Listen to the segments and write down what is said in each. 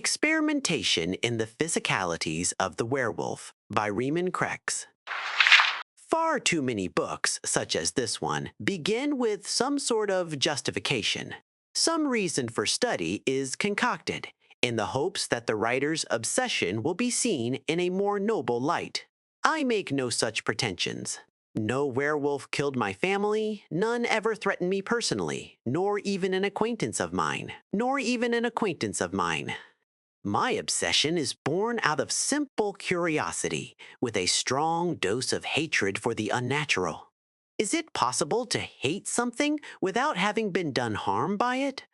Experimentation in the Physicalities of the Werewolf by Riemann Krex. Far too many books, such as this one, begin with some sort of justification. Some reason for study is concocted, in the hopes that the writer's obsession will be seen in a more noble light. I make no such pretensions. No werewolf killed my family, none ever threatened me personally, nor even an acquaintance of mine. My obsession is born out of simple curiosity, with a strong dose of hatred for the unnatural. Is it possible to hate something without having been done harm by it?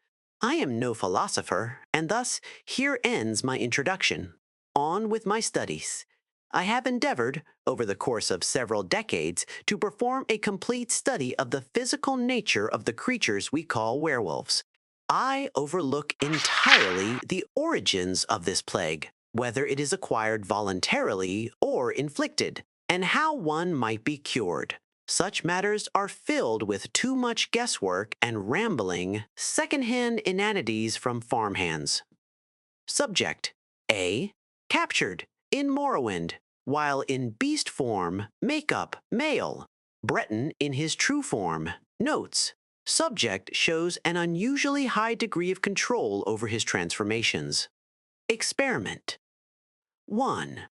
I am no philosopher, and thus here ends my introduction. On with my studies. I have endeavored, over the course of several decades, to perform a complete study of the physical nature of the creatures we call werewolves. I overlook entirely the origins of this plague, whether it is acquired voluntarily or inflicted, and how one might be cured. Such matters are filled with too much guesswork and rambling, second-hand inanities from farmhands. Subject: A. Captured in Morrowind, while in beast form, makeup, male. Breton in his true form. Notes: subject shows an unusually high degree of control over his transformations. Experiment. 1.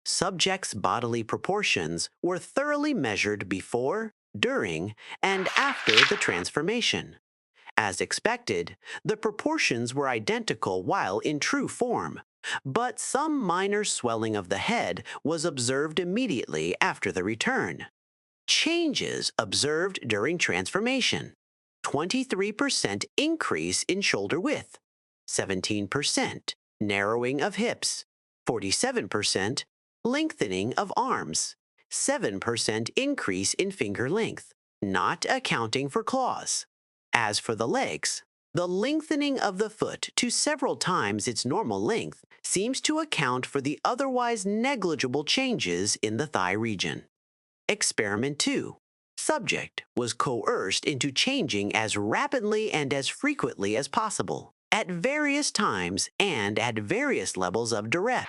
Subject's bodily proportions were thoroughly measured before, during, and after the transformation. As expected, the proportions were identical while in true form, but some minor swelling of the head was observed immediately after the return. Changes observed during transformation: 23% increase in shoulder width, 17% narrowing of hips, 47% lengthening of arms, 7% increase in finger length, not accounting for claws. As for the legs, the lengthening of the foot to several times its normal length seems to account for the otherwise negligible changes in the thigh region. Experiment 2. Subject was coerced into changing as rapidly and as frequently as possible, at various times and at various levels of duress.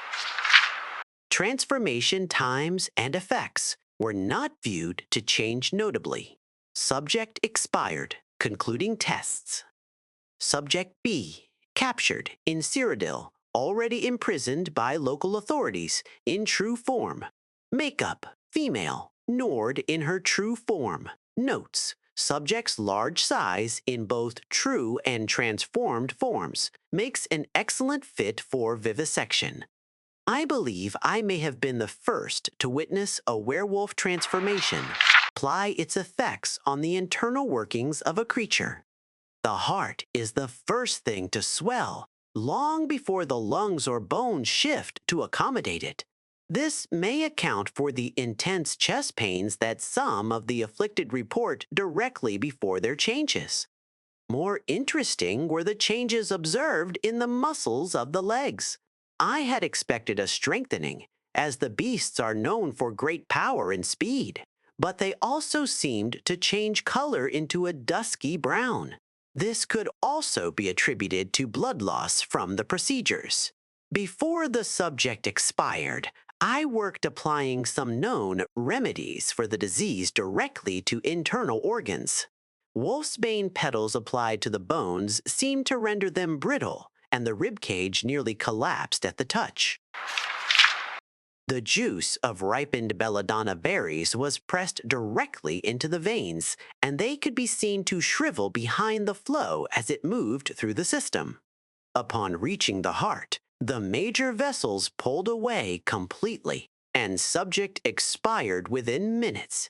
Transformation times and effects were not viewed to change notably. Subject expired. Concluding tests. Subject B. Captured in Cyrodiil, already imprisoned by local authorities, in true form. Makeup: female. Nord in her true form. Notes: subject's large size in both true and transformed forms makes an excellent fit for vivisection. I believe I may have been the first to witness a werewolf transformation apply its effects on the internal workings of a creature. The heart is the first thing to swell, long before the lungs or bones shift to accommodate it. This may account for the intense chest pains that some of the afflicted report directly before their changes. More interesting were the changes observed in the muscles of the legs. I had expected a strengthening, as the beasts are known for great power and speed, but they also seemed to change color into a dusky brown. This could also be attributed to blood loss from the procedures. Before the subject expired, I worked applying some known remedies for the disease directly to internal organs. Wolfsbane petals applied to the bones seemed to render them brittle, and the ribcage nearly collapsed at the touch. The juice of ripened belladonna berries was pressed directly into the veins, and they could be seen to shrivel behind the flow as it moved through the system. Upon reaching the heart, the major vessels pulled away completely, and subject expired within minutes,